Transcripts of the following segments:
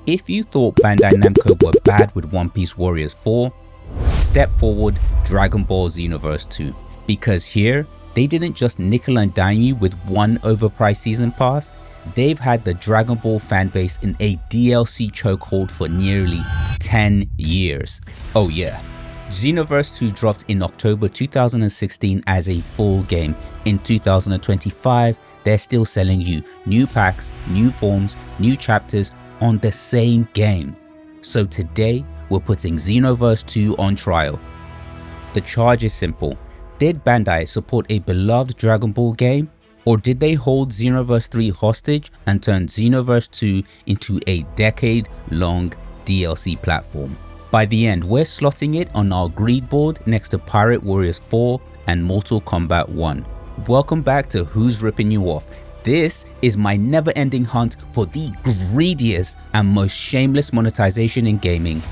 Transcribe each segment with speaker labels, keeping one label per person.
Speaker 1: If you thought Bandai Namco were bad with One Piece Warriors 4, step forward Dragon Ball Xenoverse 2. Because here, they didn't just nickel and dime you with one overpriced season pass, they've had the Dragon Ball fanbase in a DLC chokehold for nearly 10 years. Oh yeah, Xenoverse 2 dropped in October 2016 as a full game. In 2025, they're still selling you new packs, new forms, new chapters on the same game. So today, we're putting Xenoverse 2 on trial. The charge is simple. Did Bandai support a beloved Dragon Ball game? Or did they hold Xenoverse 3 hostage and turn Xenoverse 2 into a decade-long DLC platform? By the end, we're slotting it on our greed board next to Pirate Warriors 4 and Mortal Kombat 1. Welcome back to Who's Ripping You Off. This is my never-ending hunt for the greediest and most shameless monetization in gaming.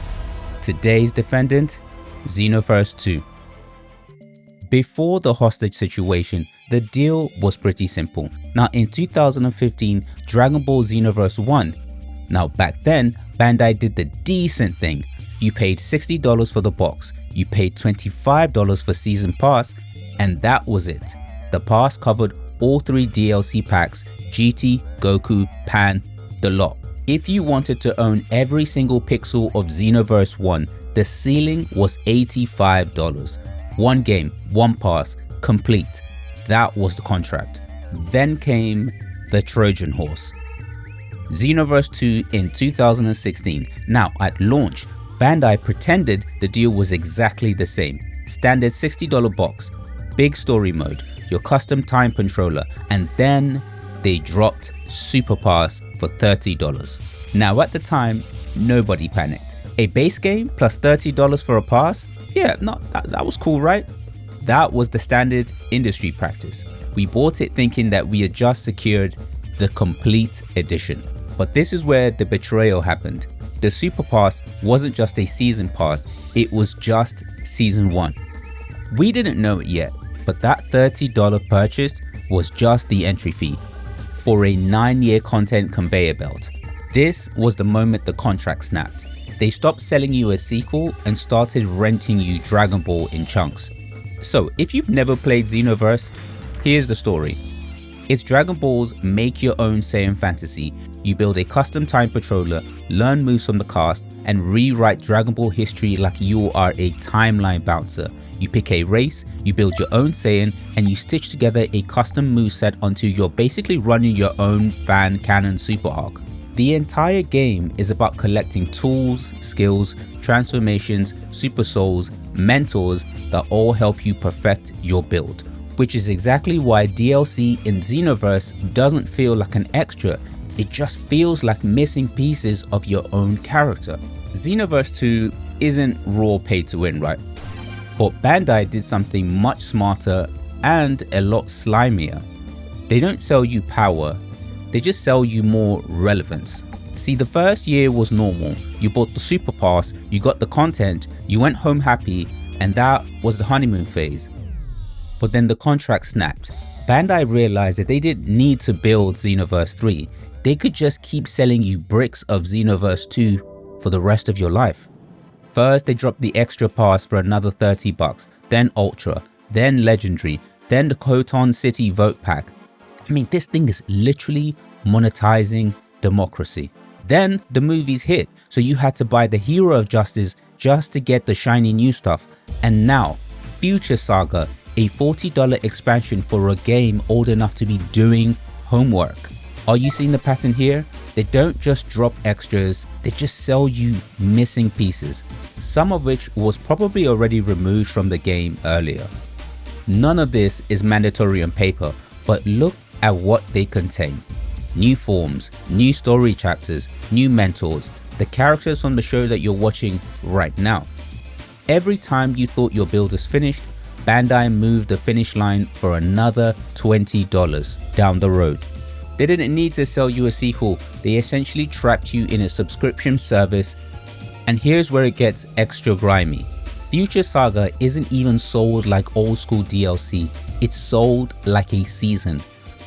Speaker 1: Today's defendant, Xenoverse 2. Before the hostage situation, the deal was pretty simple. Now in 2015, Dragon Ball Xenoverse 1. Now back then, Bandai did the decent thing. You paid $60 for the box, you paid $25 for season pass, and that was it. The pass covered all 3 DLC packs, GT, Goku, Pan, the lot. If you wanted to own every single pixel of Xenoverse 1, the ceiling was $85. One game, one pass, complete. That was the contract. Then came the Trojan horse. Xenoverse 2 in 2016. Now at launch, Bandai pretended the deal was exactly the same. Standard $60 box, big story mode, your custom time controller, and then they dropped Super Pass for $30. Now at the time, nobody panicked. A base game plus $30 for a pass? Yeah, that was cool, right? That was the standard industry practice. We bought it thinking that we had just secured the complete edition. But this is where the betrayal happened. The Super Pass wasn't just a season pass, it was just season 1. We didn't know it yet, but that $30 purchase was just the entry fee for a 9-year content conveyor belt. This was the moment the contract snapped. They stopped selling you a sequel and started renting you Dragon Ball in chunks. So if you've never played Xenoverse, here's the story. It's Dragon Ball's make your own Saiyan fantasy. You build a custom time controller, learn moves from the cast, and rewrite Dragon Ball history like you are a timeline bouncer. You pick a race, you build your own Saiyan, and you stitch together a custom moveset until you're basically running your own fan canon super arc. The entire game is about collecting tools, skills, transformations, super souls, mentors that all help you perfect your build. Which is exactly why DLC in Xenoverse doesn't feel like an extra, it just feels like missing pieces of your own character. Xenoverse 2 isn't raw pay to win, right? But Bandai did something much smarter and a lot slimier. They don't sell you power, they just sell you more relevance. See, the first year was normal. You bought the Super Pass, you got the content, you went home happy, and that was the honeymoon phase. But then the contract snapped. Bandai realized that they didn't need to build Xenoverse 3. They could just keep selling you bricks of Xenoverse 2 for the rest of your life. First, they dropped the extra pass for another $30, then Ultra, then Legendary, then the Koton City Vote Pack. I mean, this thing is literally monetizing democracy. Then the movies hit, so you had to buy the Hero of Justice just to get the shiny new stuff. And now, Future Saga, a $40 expansion for a game old enough to be doing homework. Are you seeing the pattern here? They don't just drop extras, they just sell you missing pieces, some of which was probably already removed from the game earlier. None of this is mandatory on paper, but look at what they contain. New forms, new story chapters, new mentors, the characters from the show that you're watching right now. Every time you thought your build was finished, Bandai moved the finish line for another $20 down the road. They didn't need to sell you a sequel, they essentially trapped you in a subscription service. And here's where it gets extra grimy. Future Saga isn't even sold like old school DLC, it's sold like a season.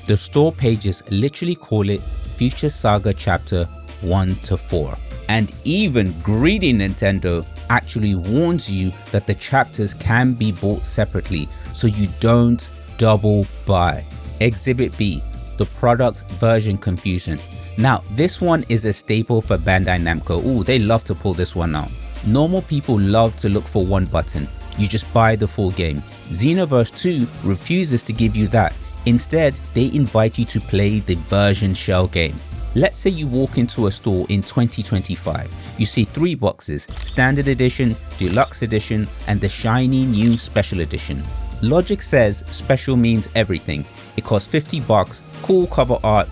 Speaker 1: The store pages literally call it Future Saga Chapter 1 to 4. And even greedy Nintendo actually warns you that the chapters can be bought separately, so you don't double buy. Exhibit B, the product version confusion. Now this one is a staple for Bandai Namco. Ooh, they love to pull this one out. Normal people love to look for one button. You just buy the full game. Xenoverse 2 refuses to give you that. Instead, they invite you to play the version shell game. Let's say you walk into a store in 2025. You see 3 boxes, Standard Edition, Deluxe Edition, and the shiny new Special Edition. Logic says special means everything. It costs 50 bucks, cool cover art,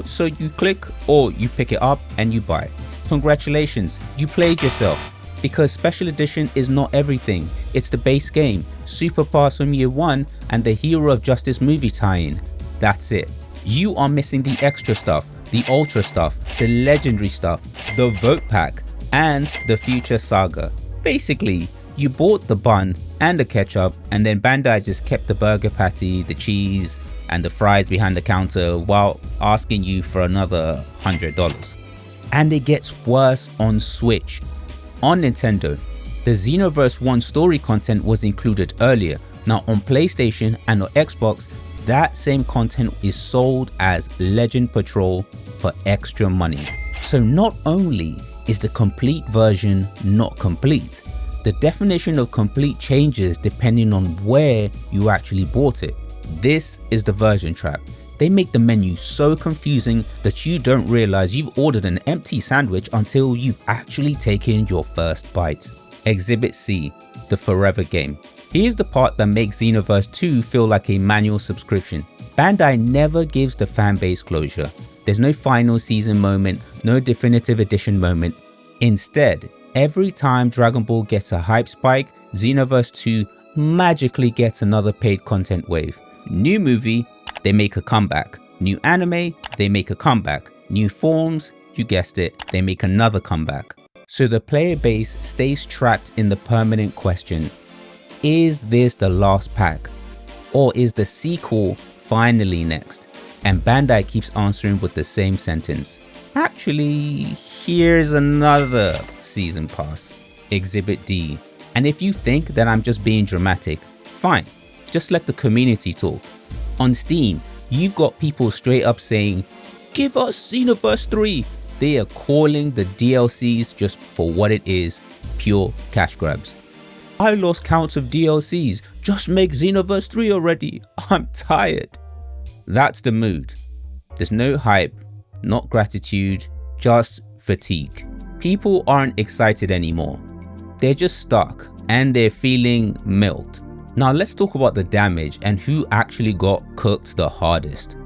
Speaker 1: so you click or you pick it up and you buy. Congratulations, you played yourself. Because Special Edition is not everything. It's the base game, Super Pass from Year 1, and the Hero of Justice movie tie-in. That's it. You are missing the extra stuff, the ultra stuff, the legendary stuff, the vote pack, and the future saga. Basically, you bought the bun and the ketchup, and then Bandai just kept the burger patty, the cheese, and the fries behind the counter while asking you for another $100. And it gets worse on Switch. On Nintendo, the Xenoverse 1 story content was included earlier. Now on PlayStation and on Xbox, that same content is sold as Legend Patrol for extra money. So not only is the complete version not complete, the definition of complete changes depending on where you actually bought it. This is the version trap. They make the menu so confusing that you don't realize you've ordered an empty sandwich until you've actually taken your first bite. Exhibit C, the forever game. Here's the part that makes Xenoverse 2 feel like a manual subscription. Bandai never gives the fanbase closure. There's no final season moment, no definitive edition moment. Instead, every time Dragon Ball gets a hype spike, Xenoverse 2 magically gets another paid content wave. New movie, they make a comeback. New anime, they make a comeback. New forms, you guessed it, they make another comeback. So the player base stays trapped in the permanent question, is this the last pack? Or is the sequel finally next? And Bandai keeps answering with the same sentence. Actually, here's another season pass. Exhibit D. And if you think that I'm just being dramatic, fine, just let the community talk. On Steam, you've got people straight up saying, give us Xenoverse 3. They are calling the DLCs just for what it is, pure cash grabs. I lost count of DLCs, just make Xenoverse 3 already, I'm tired. That's the mood. There's no hype, not gratitude, just fatigue. People aren't excited anymore. They're just stuck and they're feeling milked. Now let's talk about the damage and who actually got cooked the hardest.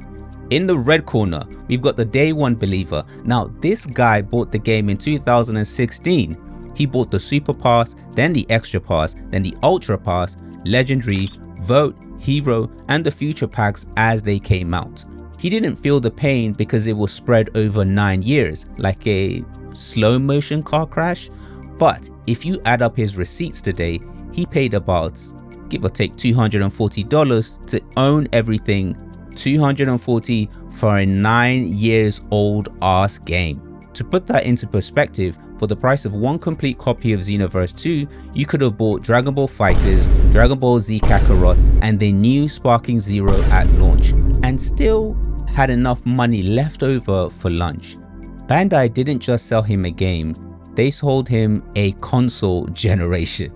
Speaker 1: In the red corner, we've got the day one believer. Now this guy bought the game in 2016. He bought the Super Pass, then the Extra Pass, then the Ultra Pass, Legendary, Vote, Hero, and the Future Packs as they came out. He didn't feel the pain because it was spread over 9 years, like a slow motion car crash. But if you add up his receipts today, he paid about, give or take, $240 to own everything. $240 for a 9 years old ass game. To put that into perspective, for the price of one complete copy of Xenoverse 2, you could have bought Dragon Ball FighterZ, Dragon Ball Z Kakarot, and the new Sparking Zero at launch, and still had enough money left over for lunch. Bandai didn't just sell him a game, they sold him a console generation.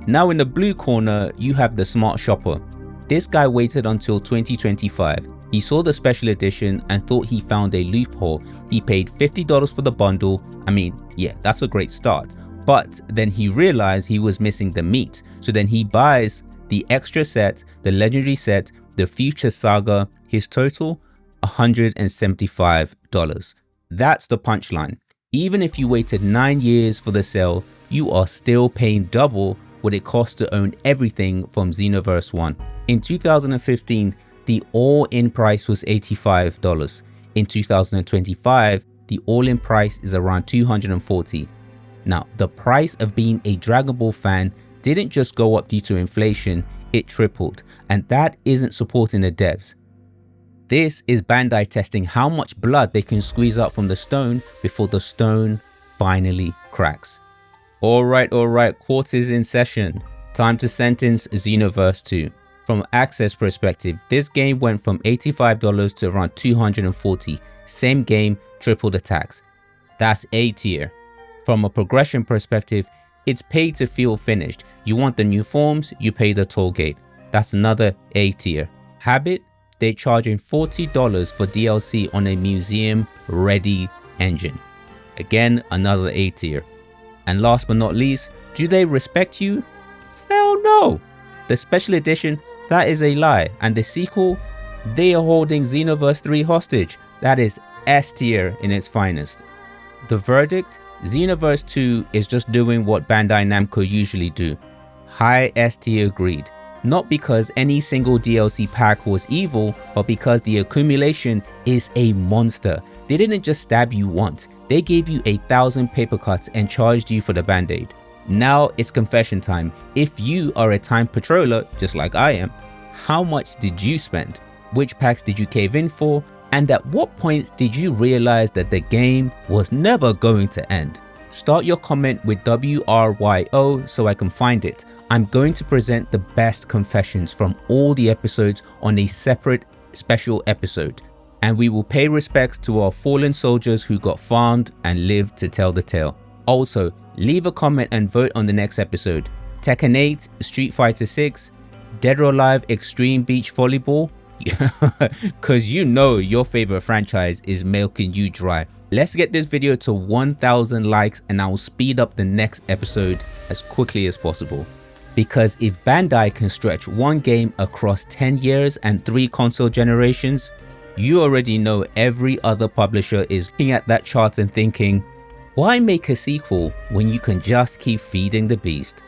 Speaker 1: Now in the blue corner, you have the smart shopper. This guy waited until 2025. He saw the special edition and thought he found a loophole. He paid $50 for the bundle. I mean, yeah, that's a great start. But then he realized he was missing the meat. So then he buys the extra set, the legendary set, the future saga. His total, $175. That's the punchline. Even if you waited 9 years for the sale, you are still paying double what it costs to own everything from Xenoverse 1. In 2015, the all-in price was $85. In 2025, the all-in price is around $240. Now, the price of being a Dragon Ball fan didn't just go up due to inflation, it tripled, and that isn't supporting the devs. This is Bandai testing how much blood they can squeeze out from the stone before the stone finally cracks. Alright, court is in session. Time to sentence Xenoverse 2. From access perspective, this game went from $85 to around $240. Same game, triple the tax. That's A tier. From a progression perspective, it's paid to feel finished. You want the new forms, you pay the toll gate. That's another A tier. Habit, they're charging $40 for DLC on a museum ready engine. Again, another A tier. And last but not least, do they respect you? Hell no! The special edition, that is a lie, and the sequel, they are holding Xenoverse 3 hostage. That is S tier in its finest. The verdict, Xenoverse 2 is just doing what Bandai Namco usually do. High S tier greed. Not because any single DLC pack was evil, but because the accumulation is a monster. They didn't just stab you once, they gave you 1,000 paper cuts and charged you for the band-aid. Now it's confession time. If you are a time patroller, just like I am, how much did you spend? Which packs did you cave in for? And at what point did you realize that the game was never going to end? Start your comment with WRYO so I can find it. I'm going to present the best confessions from all the episodes on a separate special episode. And we will pay respects to our fallen soldiers who got farmed and lived to tell the tale. Also, leave a comment and vote on the next episode. Tekken 8, Street Fighter 6, Dead or Alive Extreme Beach Volleyball. Cause you know your favorite franchise is milking you dry. Let's get this video to 1,000 likes and I will speed up the next episode as quickly as possible. Because if Bandai can stretch one game across 10 years and 3 console generations, you already know every other publisher is looking at that chart and thinking, why make a sequel when you can just keep feeding the beast?